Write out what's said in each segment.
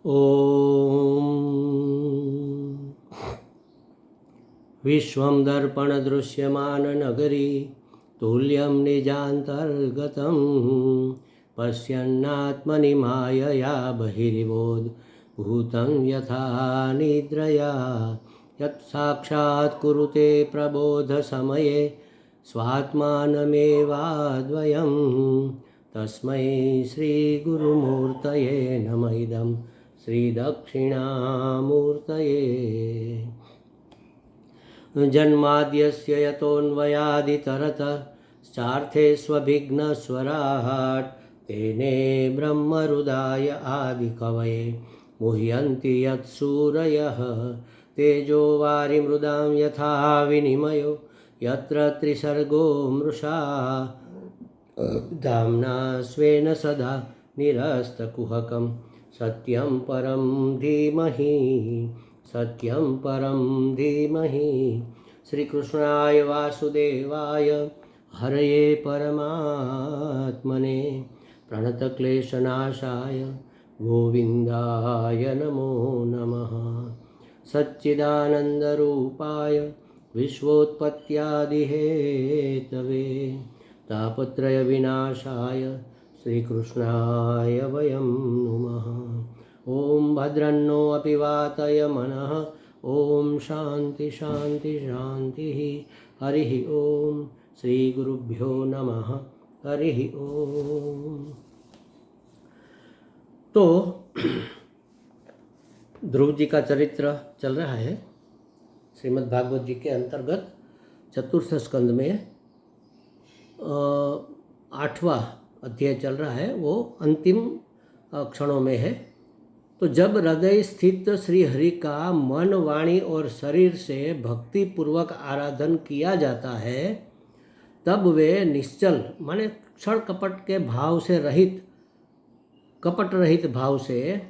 ॐ विश्वं दर्पणदृश्यमाननगरी तुल्यं निजान्तर्गतं पश्यन्नात्मनि मायया बहिर्बोधभूतं यथा निद्रया यत् साक्षात् कुरुते प्रबोधसमये स्वात्मानमेवाद्वयं तस्मै श्रीगुरुमूर्तये नमः इदं श्रीदक्षिणामूर्तये। जन्माद्यस्य यतोऽन्वयादितरतश्चार्थेष्वभिघ्नस्वराट् तेने ब्रह्महृदाय आदिकवये मुह्यन्ति यत्सूरयः तेजो वारिमृदां यथा विनिमयो यत्र त्रिसर्गो मृषा धाम्ना स्वेन सदा निरस्तकुहकं सत्यं परं धीमहि सत्यं परं धीमहि। श्रीकृष्णाय वासुदेवाय हरये परमात्मने प्रणतक्लेशनाशाय गोविन्दाय नमो नमः। सच्चिदानन्दरूपाय विश्वोत्पत्त्यादिहेतवे तापत्रयविनाशाय श्रीकृष्णाय वयं नुमः। ॐ भद्रन्नो अपि वातय मनः ॐ शान्ति शान्ति शान्तिः। हरिः ॐ श्रीगुरुभ्यो नमः। हरिः ॐ। तो ध्रुव जी का चरित्र चल रहा है श्रीमद् भागवत जी के अंतर्गत चतुर्थ स्कंद में 8वां अध्याय चल रहा है, वो अंतिम क्षणों में है। तो जब हृदय स्थित श्री हरि का मन वाणी और शरीर से भक्ति पूर्वक आराधन किया जाता है तब वे निश्चल माने क्षण कपट के भाव से रहित, कपट रहित भाव से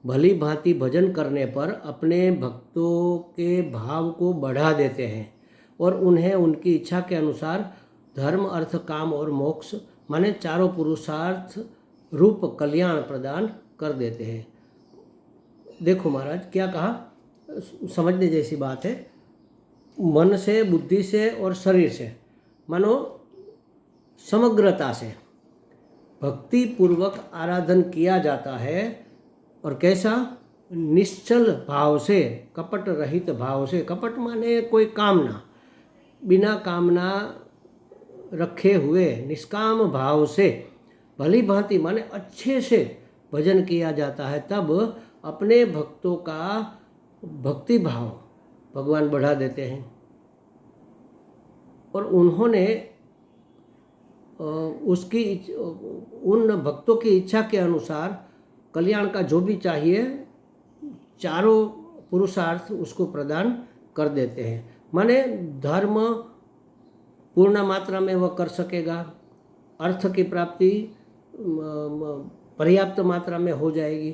भली भांति भजन करने पर अपने भक्तों के भाव को बढ़ा देते हैं और उन्हें उनकी इच्छा के अनुसार धर्म अर्थ काम और मोक्ष माने चारों पुरुषार्थ रूप कल्याण प्रदान कर देते हैं। देखो महाराज क्या कहा, समझने जैसी बात है। मन से, बुद्धि से और शरीर से मानो समग्रता से भक्ति पूर्वक आराधन किया जाता है। और कैसा? निश्चल भाव से, कपट रहित भाव से। कपट माने कोई कामना, बिना कामना रखे हुए निष्काम भाव से भली भांति माने अच्छे से भजन किया जाता है, तब अपने भक्तों का भक्ति भाव भगवान बढ़ा देते हैं और उन्होंने उन भक्तों की इच्छा के अनुसार कल्याण का जो भी चाहिए चारों पुरुषार्थ उसको प्रदान कर देते हैं। माने धर्म पूर्ण मात्रा में वह कर सकेगा, अर्थ की प्राप्ति पर्याप्त मात्रा में हो जाएगी,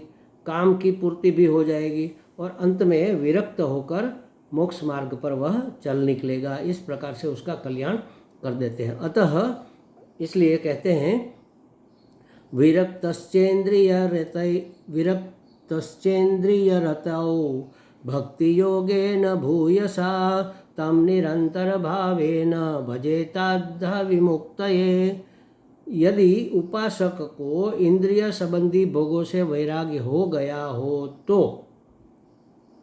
काम की पूर्ति भी हो जाएगी और अंत में विरक्त होकर मोक्ष मार्ग पर वह चल निकलेगा। इस प्रकार से उसका कल्याण कर देते हैं। अतः इसलिए कहते हैं विरक्तश्चेन्द्रियरतौ भक्ति योगेन भूयसा तम निरंतर भावेन भजेताद्ध विमुक्तये। यदि उपासक को इंद्रिय संबंधी भोगों से वैराग्य हो गया हो तो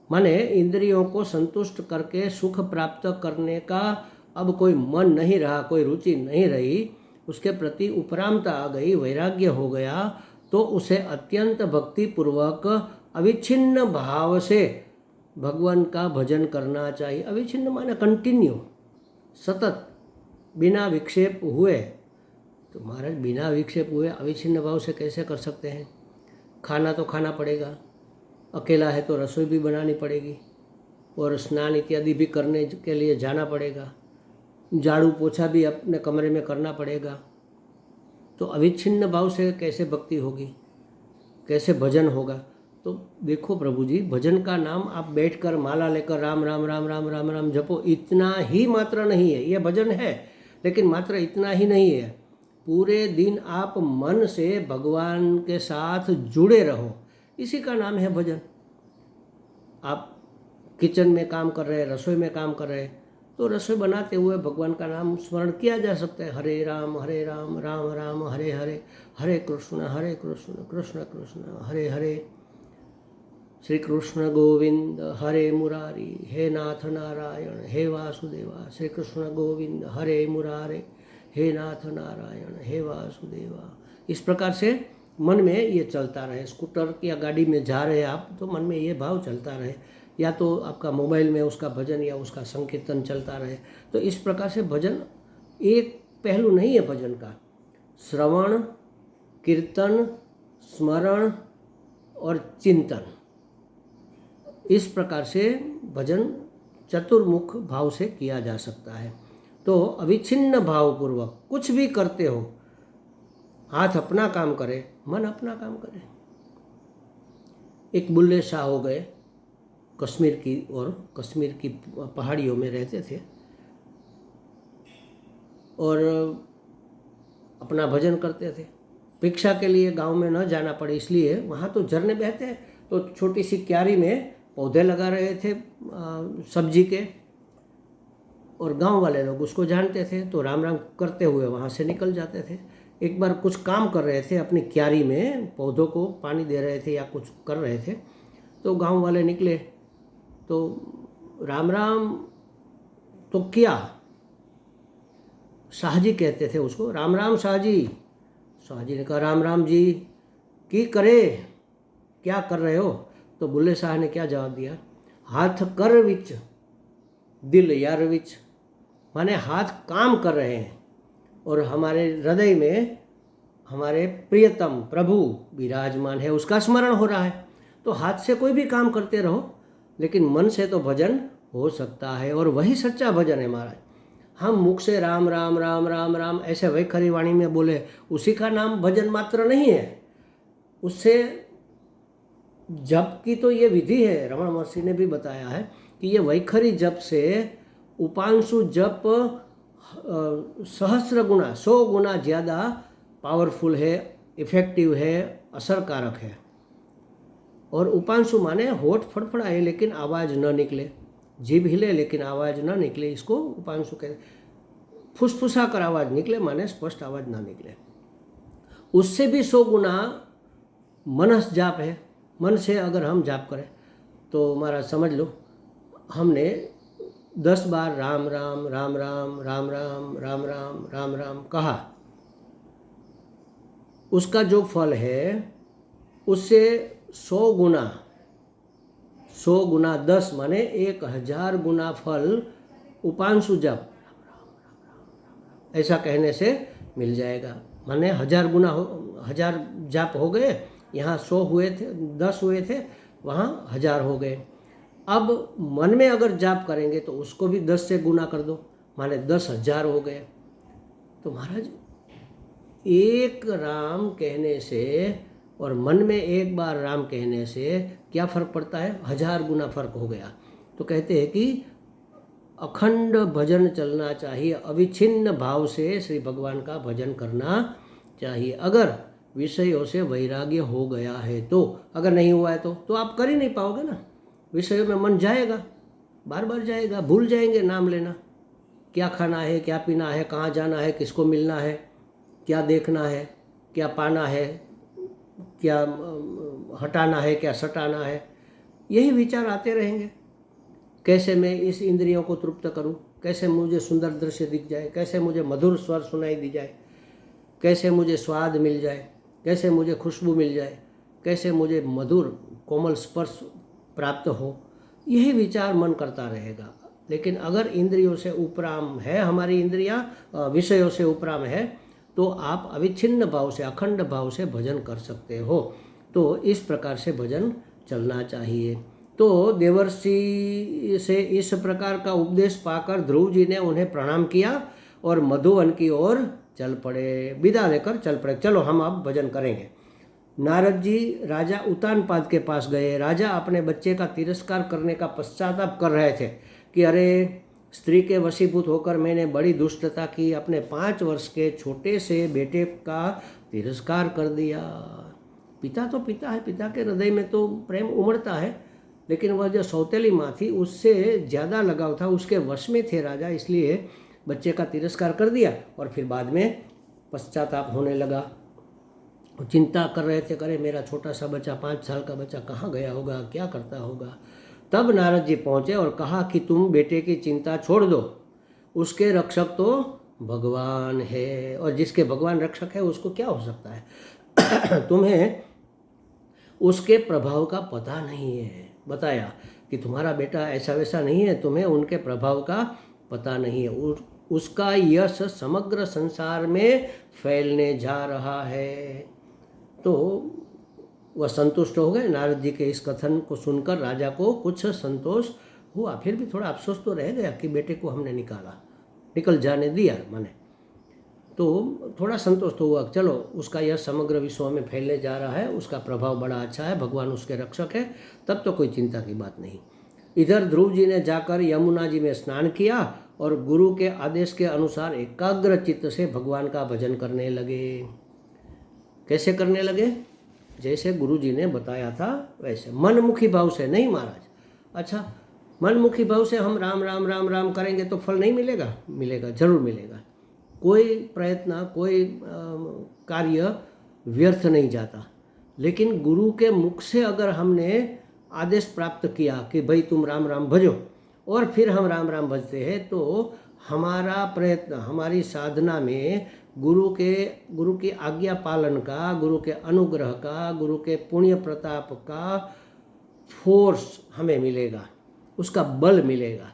माने इंद्रियों को संतुष्ट करके सुख प्राप्त करने का अब कोई मन नहीं रहा, कोई रुचि नहीं रही, उसके प्रति उपरामता आ गई, वैराग्य हो गया, तो उसे अत्यंत भक्ति पूर्वक अविच्छिन्न भाव से भगवान का भजन करना चाहिए। अविच्छिन्न माने कंटिन्यू, सतत, बिना विक्षेप हुए। तो महाराज बिना विक्षेप हुए अविच्छिन्न भाव से कैसे कर सकते हैं? खाना तो खाना पड़ेगा, अकेला है तो रसोई भी बनानी पड़ेगी और स्नान इत्यादि भी करने के लिए जाना पड़ेगा, झाड़ू पोछा भी अपने कमरे में करना पड़ेगा। तो अविच्छिन्न भाव से कैसे भक्ति होगी, कैसे भजन होगा? तो देखो प्रभु जी, भजन का नाम आप बैठकर माला लेकर राम राम राम राम राम राम जपो, इतना ही मात्र नहीं है। यह भजन है लेकिन मात्र इतना ही नहीं है। पूरे दिन आप मन से भगवान के साथ जुड़े रहो, इसी का नाम है भजन। आप किचन में काम कर रहे हैं, रसोई में काम कर रहे हैं, तो रसोई बनाते हुए भगवान का नाम स्मरण किया जा सकता है। हरे राम राम राम हरे हरे, हरे कृष्ण कृष्ण कृष्ण हरे हरे, श्री कृष्ण गोविंद हरे मुरारी, हे नाथ नारायण हे वासुदेवा। श्री कृष्ण गोविंद हरे मुरारे, हे नाथ नारायण हे वासुदेवा। इस प्रकार से मन में ये चलता रहे। स्कूटर या गाड़ी में जा रहे हैं आप, तो मन में ये भाव चलता रहे, या तो आपका मोबाइल में उसका भजन या उसका संकीर्तन चलता रहे। तो इस प्रकार से भजन एक पहलू नहीं है भजन का। श्रवण, कीर्तन, स्मरण और चिंतन, इस प्रकार से भजन चतुर्मुख भाव से किया जा सकता है। तो अविच्छिन्न भावपूर्वक कुछ भी करते हो, हाथ अपना काम करे, मन अपना काम करे। एक बुल्ले शाह हो गए, कश्मीर की पहाड़ियों में रहते थे और अपना भजन करते थे। भिक्षा के लिए गांव में न जाना पड़े इसलिए, वहाँ तो झरने बहते हैं, तो छोटी सी क्यारी में पौधे लगा रहे थे सब्जी के, और गांव वाले लोग उसको जानते थे, तो राम राम करते हुए वहाँ से निकल जाते थे। एक बार कुछ काम कर रहे थे अपनी क्यारी में, पौधों को पानी दे रहे थे या कुछ कर रहे थे, तो गांव वाले निकले, तो राम राम तो किया, शाहजी कहते थे उसको, राम राम शाहजी। शाहजी ने कहा राम राम जी की करे, क्या कर रहे हो? तो बुल्ले शाह ने क्या जवाब दिया, हाथ कर विच दिल यार विच, माने हाथ काम कर रहे हैं और हमारे हृदय में हमारे प्रियतम प्रभु विराजमान है, उसका स्मरण हो रहा है। तो हाथ से कोई भी काम करते रहो, लेकिन मन से तो भजन हो सकता है, और वही सच्चा भजन है महाराज। हम मुख से राम राम राम राम राम ऐसे वैखरी वाणी में बोले, उसी का नाम भजन मात्र नहीं है। उससे जप की तो ये विधि है, रमण महर्षि ने भी बताया है कि ये वैखरी जप से उपांशु जप सहस्र गुना 100 गुना ज़्यादा पावरफुल है, इफेक्टिव है, असरकारक है। और उपांशु माने होठ फड़फड़ाए लेकिन आवाज़ न निकले, जीभ हिले लेकिन आवाज़ न निकले, इसको उपांशु कहते। फुसफुसा कर आवाज़ निकले माने स्पष्ट आवाज़ न निकले। उससे भी 100 गुना मनस जाप है। मन से अगर हम जाप करें तो हमारा समझ लो, हमने 10 बार राम राम राम राम राम राम राम राम राम राम कहा, उसका जो फल है उससे 100 गुना 10 माने 1000 गुना फल उपांशु जप ऐसा कहने से मिल जाएगा। माने 1000 गुना 1000 जाप हो गए, यहाँ 100 हुए थे, 10 हुए थे, वहाँ 1000 हो गए। अब मन में अगर जाप करेंगे तो उसको भी 10 से गुना कर दो, माने 10,000 हो गए। तो महाराज एक राम कहने से और मन में एक बार राम कहने से क्या फ़र्क पड़ता है? 1000 गुना फर्क हो गया। तो कहते हैं कि अखंड भजन चलना चाहिए, अविच्छिन्न भाव से श्री भगवान का भजन करना चाहिए। अगर विषयों से वैराग्य हो गया है तो, अगर नहीं हुआ है तो आप कर ही नहीं पाओगे ना। विषयों में मन जाएगा, बार बार जाएगा, भूल जाएंगे नाम लेना, क्या खाना है, क्या पीना है, कहाँ जाना है, किसको मिलना है, क्या देखना है, क्या पाना है, क्या हटाना है, क्या सटाना है, यही विचार आते रहेंगे। कैसे मैं इस इंद्रियों को तृप्त करूं, कैसे मुझे सुंदर दृश्य दिख जाए, कैसे मुझे मधुर स्वर सुनाई दी जाए, कैसे मुझे स्वाद मिल जाए, कैसे मुझे खुशबू मिल जाए, कैसे मुझे मधुर कोमल स्पर्श प्राप्त हो, यही विचार मन करता रहेगा। लेकिन अगर इंद्रियों से उपराम है, हमारी इंद्रियां विषयों से उपराम है, तो आप अविच्छिन्न भाव से, अखंड भाव से भजन कर सकते हो। तो इस प्रकार से भजन चलना चाहिए। तो देवर्षि से इस प्रकार का उपदेश पाकर ध्रुव जी ने उन्हें प्रणाम किया और मधुवन की ओर चल पड़े, विदा लेकर चल पड़े, चलो हम अब भजन करेंगे। नारद जी राजा उतानपाद के पास गए। राजा अपने बच्चे का तिरस्कार करने का पश्चाताप कर रहे थे कि अरे, स्त्री के वशीभूत होकर मैंने बड़ी दुष्टता की, अपने 5 वर्ष के छोटे से बेटे का तिरस्कार कर दिया। पिता तो पिता है, पिता के हृदय में तो प्रेम उमड़ता है, लेकिन वह जो सौतेली माँ थी उससे ज़्यादा लगाव था, उसके वश में थे राजा, इसलिए बच्चे का तिरस्कार कर दिया और फिर बाद में पश्चाताप होने लगा। चिंता कर रहे थे, करे मेरा छोटा सा बच्चा 5 साल का बच्चा कहाँ गया होगा, क्या करता होगा। तब नारद जी पहुँचे और कहा कि तुम बेटे की चिंता छोड़ दो, उसके रक्षक तो भगवान है, और जिसके भगवान रक्षक है उसको क्या हो सकता है। तुम्हें उसके प्रभाव का पता नहीं है। बताया कि तुम्हारा बेटा ऐसा वैसा नहीं है, तुम्हें उनके प्रभाव का पता नहीं है। उसका यश समग्र संसार में फैलने जा रहा है। तो वह संतुष्ट हो गए। नारद जी के इस कथन को सुनकर राजा को कुछ संतोष हुआ, फिर भी थोड़ा अफसोस तो रह गया कि बेटे को हमने निकल जाने दिया माने, तो थोड़ा संतोष तो हुआ, चलो उसका यह समग्र विश्व में फैलने जा रहा है, उसका प्रभाव बड़ा अच्छा है, भगवान उसके रक्षक है, तब तो कोई चिंता की बात नहीं। इधर ध्रुव जी ने जाकर यमुना जी में स्नान किया और गुरु के आदेश के अनुसार एकाग्र चित्त से भगवान का भजन करने लगे। कैसे करने लगे? जैसे गुरु जी ने बताया था वैसे, मनमुखी भाव से नहीं महाराज। अच्छा, मनमुखी भाव से हम राम राम राम राम करेंगे तो फल नहीं मिलेगा? मिलेगा, जरूर मिलेगा। कोई प्रयत्न, कोई कार्य व्यर्थ नहीं जाता। लेकिन गुरु के मुख से अगर हमने आदेश प्राप्त किया कि भाई तुम राम राम भजो, और फिर हम राम राम भजते हैं, तो हमारा प्रयत्न, हमारी साधना में गुरु की आज्ञा पालन का, गुरु के अनुग्रह का, गुरु के पुण्य प्रताप का फोर्स हमें मिलेगा, उसका बल मिलेगा,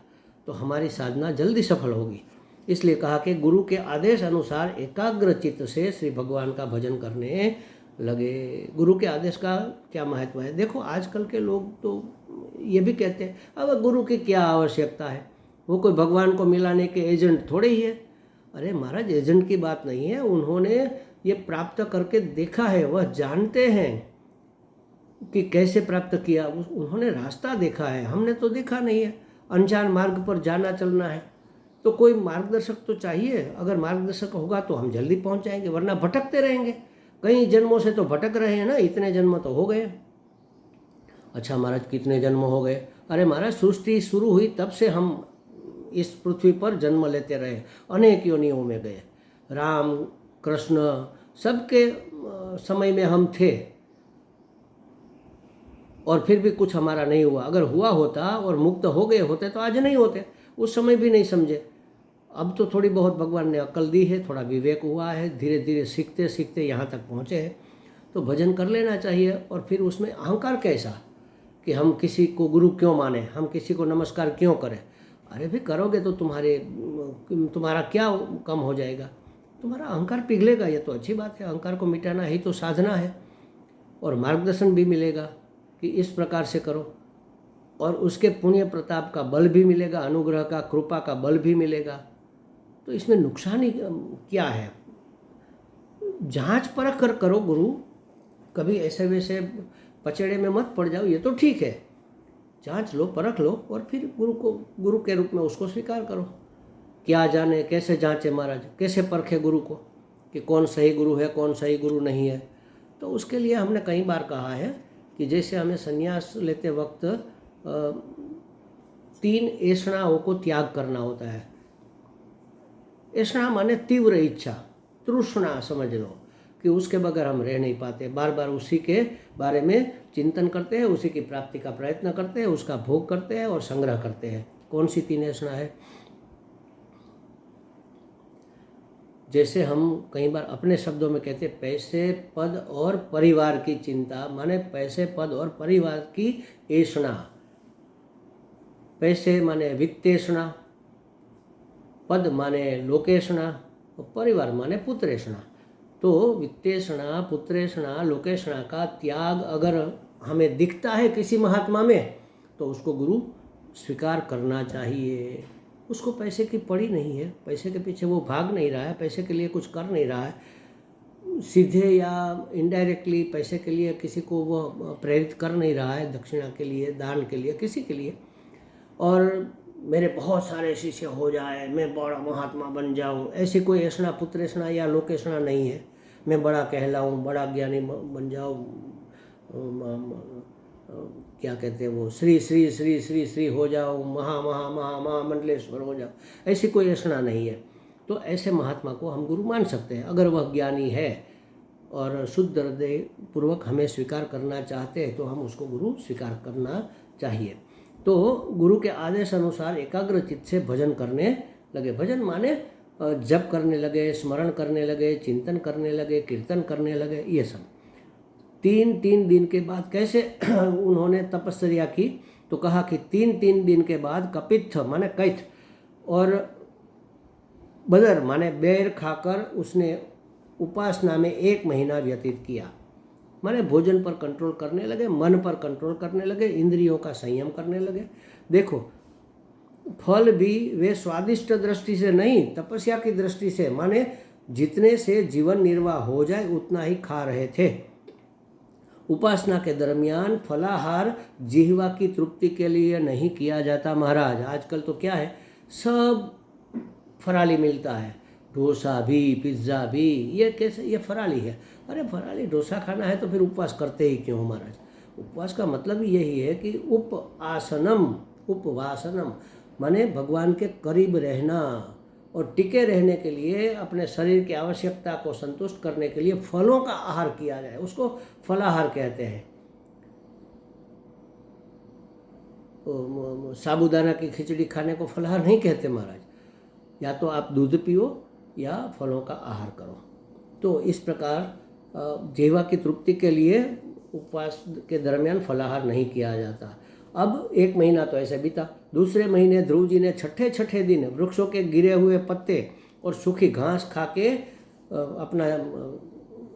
तो हमारी साधना जल्दी सफल होगी। इसलिए कहा कि गुरु के आदेश अनुसार एकाग्र चित्त से श्री भगवान का भजन करने लगे। गुरु के आदेश का क्या महत्व है? देखो, आजकल के लोग तो ये भी कहते हैं अब गुरु की क्या आवश्यकता है, वो कोई भगवान को मिलाने के एजेंट थोड़े ही है। अरे महाराज, एजेंट की बात नहीं है, उन्होंने ये प्राप्त करके देखा है, वह जानते हैं कि कैसे प्राप्त किया, उन्होंने रास्ता देखा है, हमने तो देखा नहीं है। अनजान मार्ग पर जाना चलना है तो कोई मार्गदर्शक तो चाहिए। अगर मार्गदर्शक होगा तो हम जल्दी पहुंच जाएंगे, वरना भटकते रहेंगे। कई जन्मों से तो भटक रहे हैं ना, इतने जन्म तो हो गए। अच्छा महाराज, कितने जन्म हो गए? अरे महाराज, सृष्टि शुरू हुई तब से हम इस पृथ्वी पर जन्म लेते रहे, अनेक योनियों में गए। राम कृष्ण सबके समय में हम थे, और फिर भी कुछ हमारा नहीं हुआ। अगर हुआ होता और मुक्त हो गए होते तो आज नहीं होते, उस समय भी नहीं समझे। अब तो थोड़ी बहुत भगवान ने अक्ल दी है, थोड़ा विवेक हुआ है, धीरे धीरे सीखते सीखते यहाँ तक पहुँचे हैं, तो भजन कर लेना चाहिए। और फिर उसमें अहंकार कैसा कि हम किसी को गुरु क्यों माने, हम किसी को नमस्कार क्यों करें? अरे भी करोगे तो तुम्हारा क्या कम हो जाएगा? तुम्हारा अहंकार पिघलेगा, ये तो अच्छी बात है। अहंकार को मिटाना ही तो साधना है, और मार्गदर्शन भी मिलेगा कि इस प्रकार से करो, और उसके पुण्य प्रताप का बल भी मिलेगा, अनुग्रह का, कृपा का बल भी मिलेगा। तो इसमें नुकसान ही क्या है? जांच परख कर करो गुरु, कभी ऐसे वैसे पचड़े में मत पड़ जाओ, ये तो ठीक है। जांच लो, परख लो, और फिर गुरु के रूप में उसको स्वीकार करो। क्या जाने कैसे जांचे महाराज, कैसे परखे गुरु को कि कौन सही गुरु है, कौन सही गुरु नहीं है? तो उसके लिए हमने कई बार कहा है कि जैसे हमें संन्यास लेते वक्त 3 ऐषणाओं को त्याग करना होता है। ऐषणा माने तीव्र इच्छा, तृष्णा समझ लो, कि उसके बगैर हम रह नहीं पाते। बार बार उसी के बारे में चिंतन करते हैं, उसी की प्राप्ति का प्रयत्न करते हैं, उसका भोग करते हैं और संग्रह करते हैं। कौन सी 3 ऐषणा है? जैसे हम कई बार अपने शब्दों में कहते हैं, पैसे पद और परिवार की चिंता, माने पैसे पद और परिवार की ऐषणा। पैसे माने वित्तेषणा, पद माने लोकेषणा, और परिवार माने पुत्रेषणा। तो वित्तेषणा, पुत्रेषणा, लोकेषणा का त्याग अगर हमें दिखता है किसी महात्मा में, तो उसको गुरु स्वीकार करना चाहिए। उसको पैसे की पड़ी नहीं है, पैसे के पीछे वो भाग नहीं रहा है, पैसे के लिए कुछ कर नहीं रहा है, सीधे या इनडायरेक्टली पैसे के लिए किसी को वो प्रेरित कर नहीं रहा है, दक्षिणा के लिए, दान के लिए, किसी के लिए। और मेरे बहुत सारे शिष्य हो जाए, मैं बड़ा महात्मा बन जाऊं, ऐसी कोई ऐषणा, पुत्रेषणा या लोकेषणा नहीं है। मैं बड़ा कहलाऊं, बड़ा ज्ञानी बन जाऊं, क्या कहते हैं वो, श्री श्री श्री श्री श्री हो जाओ, महा महा महा महामंडलेश्वर हो जाओ, ऐसी कोई रचना नहीं है। तो ऐसे महात्मा को हम गुरु मान सकते हैं। अगर वह ज्ञानी है और शुद्ध हृदय पूर्वक हमें स्वीकार करना चाहते हैं तो हम उसको गुरु स्वीकार करना चाहिए। तो गुरु के आदेश अनुसार एकाग्र चित्त से भजन करने लगे। भजन माने जप करने लगे, स्मरण करने लगे, चिंतन करने लगे, कीर्तन करने लगे, ये सब। तीन दिन के बाद कैसे उन्होंने तपस्या की, तो कहा कि तीन दिन के बाद कपित्थ माने कैथ और बदर माने बेर खाकर उसने उपासना में 1 महीना व्यतीत किया। माने भोजन पर कंट्रोल करने लगे, मन पर कंट्रोल करने लगे, इंद्रियों का संयम करने लगे। देखो, फल भी वे स्वादिष्ट दृष्टि से नहीं, तपस्या की दृष्टि से, माने जितने से जीवन निर्वाह हो जाए उतना ही खा रहे थे। उपासना के दरमियान फलाहार जिह्वा की तृप्ति के लिए नहीं किया जाता महाराज। आजकल तो क्या है, सब फराली मिलता है, डोसा भी, पिज्ज़ा भी, ये कैसे, ये फराली है। अरे फराली डोसा खाना है तो फिर उपवास करते ही क्यों महाराज? उपवास का मतलब ही यही है कि उपवासनम माने भगवान के करीब रहना और टिके रहने के लिए, अपने शरीर की आवश्यकता को संतुष्ट करने के लिए फलों का आहार किया जाए, उसको फलाहार कहते हैं। साबूदाना की खिचड़ी खाने को फलाहार नहीं कहते महाराज। या तो आप दूध पियो या फलों का आहार करो। तो इस प्रकार जीवा की तृप्ति के लिए उपवास के दरमियान फलाहार नहीं किया जाता। अब 1 महीना तो ऐसे बीता। दूसरे महीने ध्रुव जी ने छठे दिन वृक्षों के गिरे हुए पत्ते और सूखी घास खा के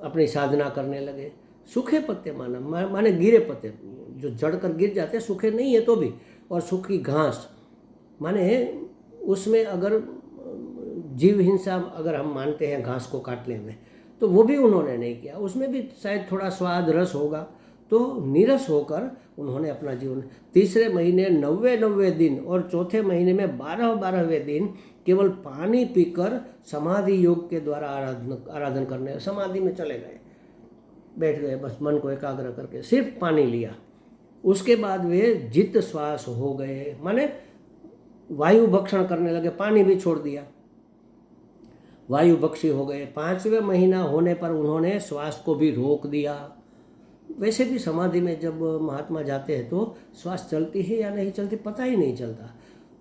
अपनी साधना करने लगे। सूखे पत्ते माने गिरे पत्ते जो जड़कर गिर जाते, सूखे नहीं है तो भी, और सूखी घास माने उसमें अगर जीव हिंसा अगर हम मानते हैं घास को काटने में, तो वो भी उन्होंने नहीं किया। उसमें भी शायद थोड़ा स्वाद रस होगा, तो नीरस होकर उन्होंने अपना जीवन तीसरे महीने 90 दिन और चौथे महीने में 12वें दिन केवल पानी पीकर समाधि योग के द्वारा आराधन करने, समाधि में चले गए, बैठ गए, बस मन को एकाग्र करके सिर्फ पानी लिया। उसके बाद वे जित श्वास हो गए, माने वायु भक्षण करने लगे, पानी भी छोड़ दिया, वायु भक्षी हो गए। 5वें महीना होने पर उन्होंने श्वास को भी रोक दिया। वैसे भी समाधि में जब महात्मा जाते हैं तो श्वास चलती है या नहीं चलती पता ही नहीं चलता।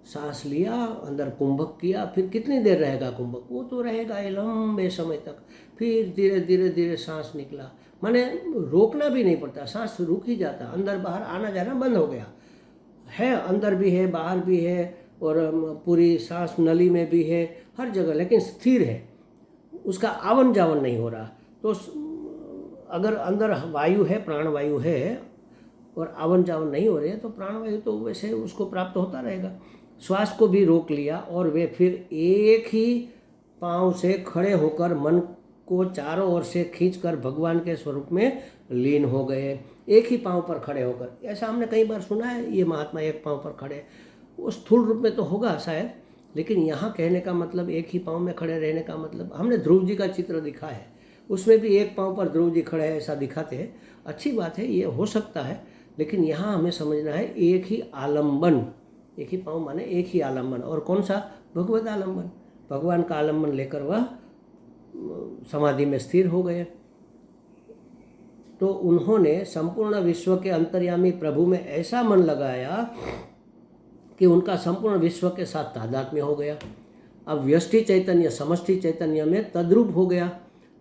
सांस लिया, अंदर कुंभक किया, फिर कितनी देर रहेगा कुंभक, वो तो रहेगा लंबे समय तक। फिर धीरे धीरे सांस निकला, माने रोकना भी नहीं पड़ता, सांस रुक ही जाता, अंदर बाहर आना जाना बंद हो गया है, अंदर भी है बाहर भी है और पूरी सांस नली में भी है, हर जगह, लेकिन स्थिर है, उसका आवन जावन नहीं हो रहा। तो अगर अंदर वायु है, प्राणवायु है और आवन जावन नहीं हो रही है तो प्राणवायु तो वैसे उसको प्राप्त होता रहेगा। श्वास को भी रोक लिया और वे फिर एक ही पांव से खड़े होकर मन को चारों ओर से खींचकर भगवान के स्वरूप में लीन हो गए। एक ही पांव पर खड़े होकर, ऐसा हमने कई बार सुना है, ये महात्मा एक पांव पर खड़े, वो स्थूल रूप में तो होगा शायद, लेकिन यहाँ कहने का मतलब एक ही पांव में खड़े रहने का मतलब, हमने ध्रुव जी का चित्र दिखा है, उसमें भी एक पांव पर ध्रुव जी खड़े हैं ऐसा दिखाते हैं। अच्छी बात है, ये हो सकता है, लेकिन यहाँ हमें समझना है एक ही आलम्बन, एक ही पांव माने एक ही आलम्बन, और कौन सा? भगवत आलम्बन, भगवान का आलम्बन लेकर वह समाधि में स्थिर हो गए। तो उन्होंने संपूर्ण विश्व के अंतर्यामी प्रभु में ऐसा मन लगाया कि उनका संपूर्ण विश्व के साथ तादात्म्य हो गया। अब व्यष्टि चैतन्य समष्टि चैतन्य में तद्रूप हो गया,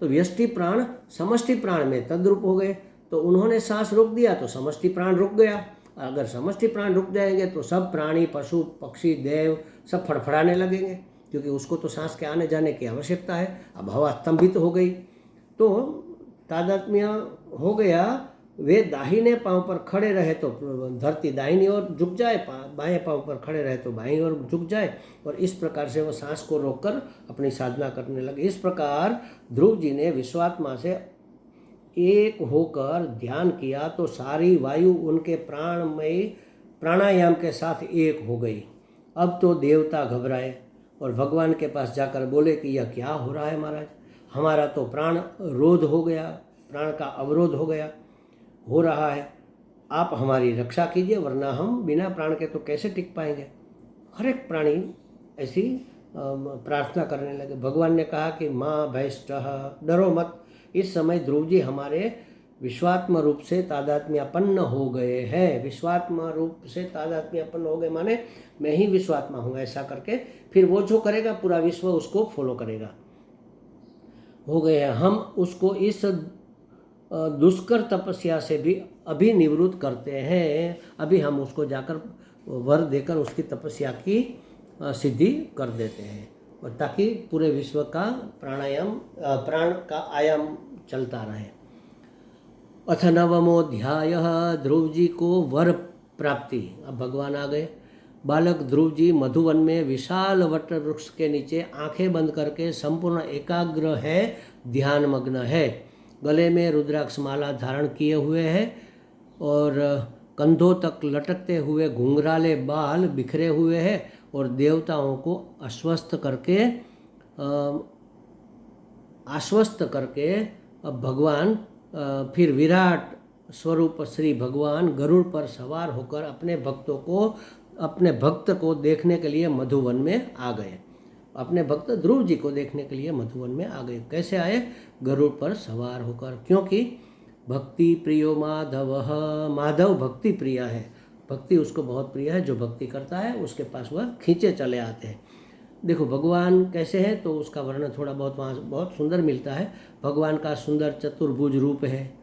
तो व्यष्टि प्राण समष्टि प्राण में तद्रूप हो गए। तो उन्होंने सांस रोक दिया तो समष्टि प्राण रुक गया। अगर समष्टि प्राण रुक जाएंगे तो सब प्राणी, पशु, पक्षी, देव सब फड़फड़ाने लगेंगे, क्योंकि उसको तो सांस के आने जाने की आवश्यकता है। अब हवा स्तंभित हो गई तो तादात्म्य हो गया। वे दाहिने पांव पर खड़े रहे तो धरती दाहिनी ओर झुक जाए, बाएं पांव पर खड़े रहे तो बाईं ओर झुक जाए, और इस प्रकार से वो सांस को रोककर अपनी साधना करने लगे। इस प्रकार ध्रुव जी ने विश्वात्मा से एक होकर ध्यान किया तो सारी वायु उनके प्राणमय प्राणायाम के साथ एक हो गई। अब तो देवता घबराए और भगवान के पास जाकर बोले कि यह क्या हो रहा है महाराज, हमारा तो प्राण रोध हो गया, प्राण का अवरोध हो गया। हो रहा है, आप हमारी रक्षा कीजिए, वरना हम बिना प्राण के तो कैसे टिक पाएंगे। हर एक प्राणी ऐसी प्रार्थना करने लगे। भगवान ने कहा कि माँ भैष्टः, डरो मत। इस समय ध्रुव जी हमारे विश्वात्म रूप से तादात्म्यपन्न हो गए हैं। विश्वात्म रूप से तादात्म्यपन्न हो गए माने मैं ही विश्वात्मा हूँ, ऐसा करके फिर वो जो करेगा पूरा विश्व उसको फॉलो करेगा। हो गए हैं हम उसको इस दुष्कर तपस्या से भी अभी निवृत्त करते हैं। अभी हम उसको जाकर वर देकर उसकी तपस्या की सिद्धि कर देते हैं, और ताकि पूरे विश्व का प्राण का आयाम चलता रहे। अथ नवमोध्यायः, ध्रुव जी को वर प्राप्ति। अब भगवान आ गए। बालक ध्रुव जी मधुवन में विशाल वट वृक्ष के नीचे आंखें बंद करके संपूर्ण एकाग्र है, ध्यान मग्न है। गले में रुद्राक्ष माला धारण किए हुए है और कंधों तक लटकते हुए घुंघराले बाल बिखरे हुए हैं, और देवताओं को आश्वस्त करके अब भगवान फिर विराट स्वरूप श्री भगवान गरुड़ पर सवार होकर अपने भक्त को देखने के लिए मधुवन में आ गए। अपने भक्त ध्रुव जी को देखने के लिए मधुवन में आ गए। कैसे आए? गरुड़ पर सवार होकर, क्योंकि भक्ति प्रियो माधव भक्ति प्रिय है। भक्ति उसको बहुत प्रिय है। जो भक्ति करता है उसके पास वह खींचे चले आते हैं। देखो भगवान कैसे हैं तो उसका वर्णन थोड़ा बहुत वहाँ बहुत सुंदर मिलता है। भगवान का सुंदर चतुर्भुज रूप है,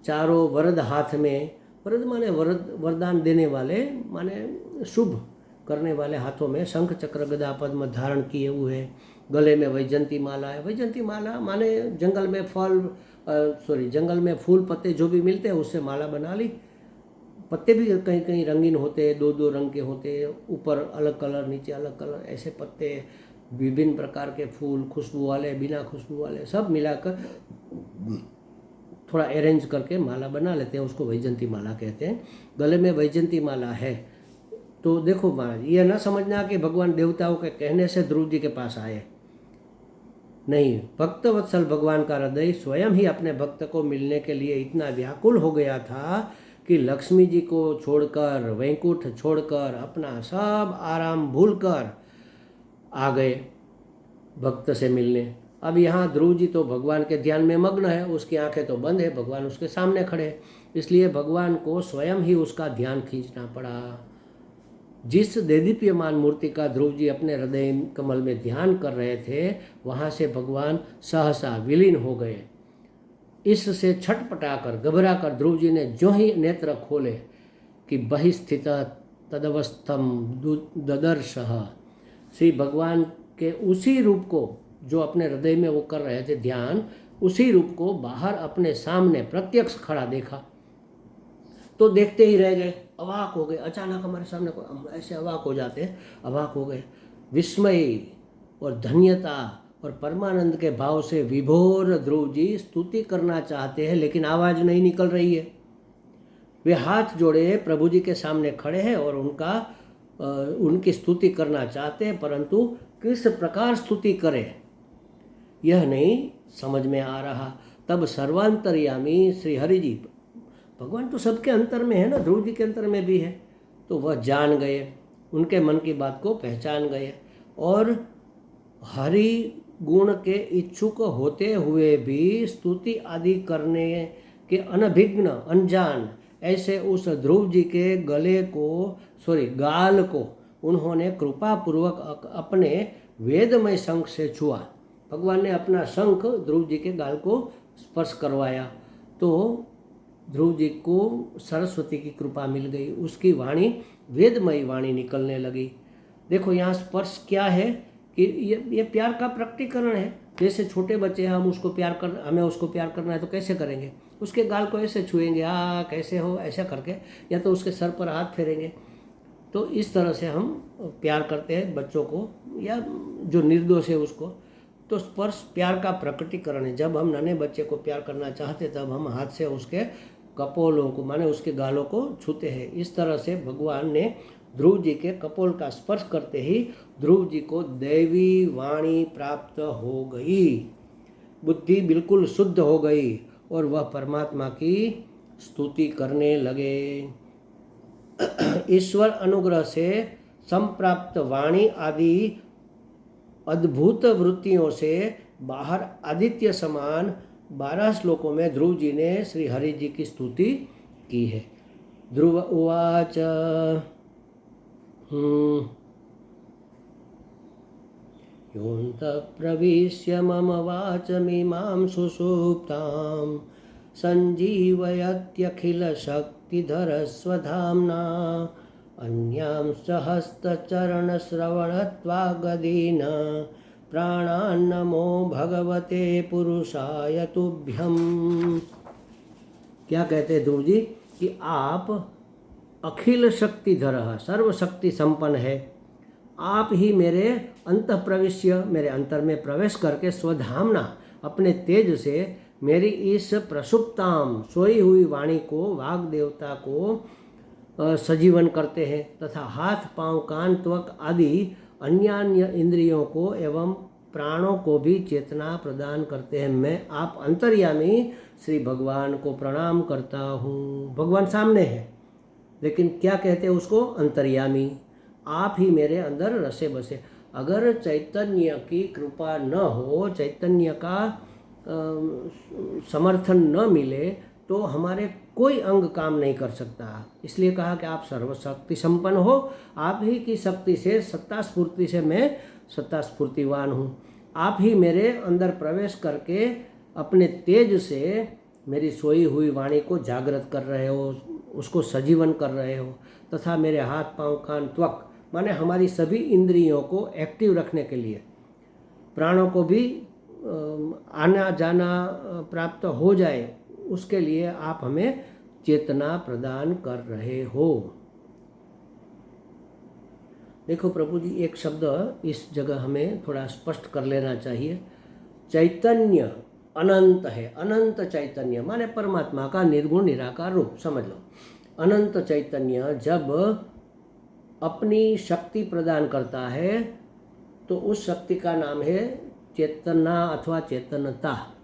चारों वरद हाथ में, वरद माने वरदान देने वाले, माने शुभ करने वाले हाथों में शंख चक्र गदा पद्म धारण किए हुए हैं। गले में वैजंती माला है। वैजंती माला माने जंगल में फूल पत्ते जो भी मिलते हैं उससे माला बना ली। पत्ते भी कहीं कहीं रंगीन होते हैं, दो दो रंग के होते हैं, ऊपर अलग कलर नीचे अलग कलर, ऐसे पत्ते, विभिन्न प्रकार के फूल, खुशबू वाले बिना खुशबू वाले, सब मिलाकर थोड़ा अरेंज करके माला बना लेते हैं, उसको वैजंती माला कहते हैं। गले में वैजंती माला है। तो देखो महाराज, ये ना समझना कि भगवान देवताओं के कहने से ध्रुव जी के पास आए, नहीं। भक्त वत्सल भगवान का हृदय स्वयं ही अपने भक्त को मिलने के लिए इतना व्याकुल हो गया था कि लक्ष्मी जी को छोड़कर, वैकुंठ छोड़कर, अपना सब आराम भूलकर आ गए भक्त से मिलने। अब यहाँ ध्रुव जी तो भगवान के ध्यान में मग्न है, उसकी आंखें तो बंद है, भगवान उसके सामने खड़े हैं, इसलिए भगवान को स्वयं ही उसका ध्यान खींचना पड़ा। जिस देदीप्यमान मूर्ति का ध्रुव जी अपने हृदय कमल में ध्यान कर रहे थे, वहाँ से भगवान सहसा विलीन हो गए। इससे छटपटाकर घबराकर ध्रुव जी ने जो ही नेत्र खोले कि बहिस्थित तदवस्थम ददर्शः, श्री भगवान के उसी रूप को जो अपने हृदय में वो कर रहे थे ध्यान, उसी रूप को बाहर अपने सामने प्रत्यक्ष खड़ा देखा। तो देखते ही रह गए, अवाक हो गए। अचानक हमारे सामने को ऐसे अवाक हो जाते हैं, अवाक हो गए। विस्मय और धन्यता और परमानंद के भाव से विभोर ध्रुव जी स्तुति करना चाहते हैं, लेकिन आवाज़ नहीं निकल रही है। वे हाथ जोड़े प्रभु जी के सामने खड़े हैं और उनकी स्तुति करना चाहते हैं, परंतु किस प्रकार स्तुति करें यह नहीं समझ में आ रहा। तब सर्वांतर्यामी श्री हरि जी, भगवान तो सबके अंतर में है ना, ध्रुव जी के अंतर में भी है, तो वह जान गए, उनके मन की बात को पहचान गए, और हरि गुण के इच्छुक होते हुए भी स्तुति आदि करने के अनभिज्ञ अनजान ऐसे उस ध्रुव जी के गाल को उन्होंने कृपा पूर्वक अपने वेदमय शंख से छुआ। भगवान ने अपना शंख ध्रुव जी के गाल को स्पर्श करवाया, तो ध्रुव जी को सरस्वती की कृपा मिल गई, उसकी वाणी वेदमयी वाणी निकलने लगी। देखो यहाँ स्पर्श क्या है कि ये प्यार का प्रकटीकरण है। जैसे छोटे बच्चे हैं, हमें उसको प्यार करना है तो कैसे करेंगे? उसके गाल को ऐसे छुएंगे, कैसे हो, ऐसा करके, या तो उसके सर पर हाथ फेरेंगे। तो इस तरह से हम प्यार करते हैं बच्चों को, या जो निर्दोष है उसको। तो स्पर्श प्यार का प्रकटीकरण है। जब हम नन्हे बच्चे को प्यार करना चाहते तब हम हाथ से उसके कपोलों को, माने उसके गालों को छूते हैं। इस तरह से भगवान ने ध्रुव जी के कपोल का स्पर्श करते ही ध्रुव जी को दैवी वाणी प्राप्त हो गई, बुद्धि बिल्कुल शुद्ध हो गई, और वह परमात्मा की स्तुति करने लगे। ईश्वर अनुग्रह से संप्राप्त वाणी आदि अद्भुत वृत्तियों से बाहर आदित्य समान 12 श्लोकों में ध्रुव जी ने श्री हरि जी की स्तुति की है। ध्रुव उवाच योऽन्तः प्रविश्य मम वाचमिमां सुषुप्तां सञ्जीवयत्यखिलशक्तिधरस्वधाम्ना अन्यांश्च हस्तचरणश्रवणत्वागदीन प्राणान्नमो भगवते पुरुषाय तुभ्यम्। क्या कहते हैं ध्रुव जी कि आप अखिल शक्तिधर सर्वशक्ति संपन्न है। आप ही मेरे अंतः प्रविश्य मेरे अंतर में प्रवेश करके स्वधामना अपने तेज से मेरी इस प्रसुप्ताम सोई हुई वाणी को वाग देवता को सजीवन करते हैं तथा हाथ पांव कान त्वक आदि अन्य इंद्रियों को एवं प्राणों को भी चेतना प्रदान करते हैं। मैं आप अंतर्यामी श्री भगवान को प्रणाम करता हूँ। भगवान सामने है लेकिन क्या कहते हैं उसको? अंतर्यामी। आप ही मेरे अंदर रसे बसे। अगर चैतन्य की कृपा न हो, चैतन्य का समर्थन न मिले तो हमारे कोई अंग काम नहीं कर सकता। इसलिए कहा कि आप सर्वशक्ति संपन्न हो। आप ही की शक्ति से सत्ता स्फूर्ति से मैं सत्ता स्फूर्तिवान हूँ। आप ही मेरे अंदर प्रवेश करके अपने तेज से मेरी सोई हुई वाणी को जागृत कर रहे हो, उसको सजीवन कर रहे हो तथा मेरे हाथ पांव कान त्वक माने हमारी सभी इंद्रियों को एक्टिव रखने के लिए, प्राणों को भी आना जाना प्राप्त हो जाए उसके लिए आप हमें चेतना प्रदान कर रहे हो। देखो प्रभु जी, एक शब्द इस जगह हमें थोड़ा स्पष्ट कर लेना चाहिए। चैतन्य अनंत है। अनंत चैतन्य माने परमात्मा का निर्गुण निराकार रूप समझ लो। अनंत चैतन्य जब अपनी शक्ति प्रदान करता है तो उस शक्ति का नाम है चेतना अथवा चेतनता।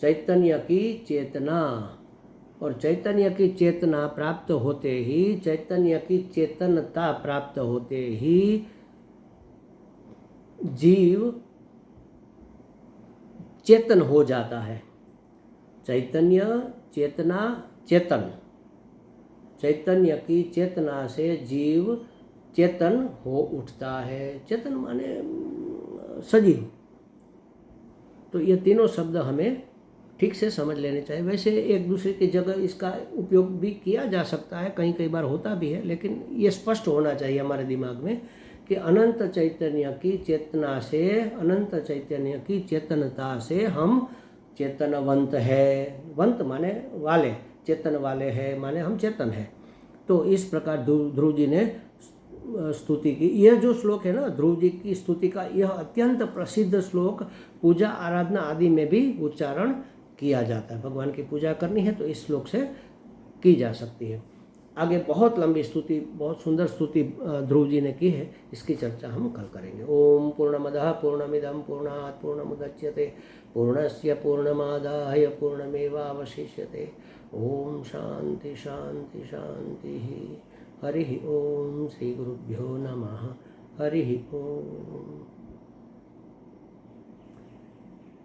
चैतन्य की चेतना, और चैतन्य की चेतना प्राप्त होते ही, चैतन्य की चेतनता प्राप्त होते ही जीव चेतन हो जाता है। चैतन्य चेतना चेतन, चैतन्य की चेतना से जीव चेतन हो उठता है। चेतन माने सजीव। तो ये तीनों शब्द हमें ठीक से समझ लेने चाहिए। वैसे एक दूसरे की जगह इसका उपयोग भी किया जा सकता है, कई बार होता भी है, लेकिन ये स्पष्ट होना चाहिए हमारे दिमाग में कि अनंत चैतन्य की चेतना से, अनंत चैतन्य की चेतनता से हम चेतनवंत है। वंत माने वाले, चेतन वाले है माने हम चेतन है। तो इस प्रकार ध्रुव जी ने स्तुति की। यह जो श्लोक है ना ध्रुव जी की स्तुति का, यह अत्यंत प्रसिद्ध श्लोक पूजा आराधना आदि में भी उच्चारण किया जाता है। भगवान की पूजा करनी है तो इस श्लोक से की जा सकती है। आगे बहुत लंबी स्तुति, बहुत सुंदर स्तुति ध्रुव जी ने की है, इसकी चर्चा हम कल करेंगे। ओम पूर्णमदः पूर्णमिदं पूर्णात् पूर्णमुदच्यते पूर्णस्य पूर्णमादाय पूर्णमेवावशिष्यते। ओम शांति शांति शांति। हरि ओम। श्री गुरुभ्यो नमः। हरि ओम।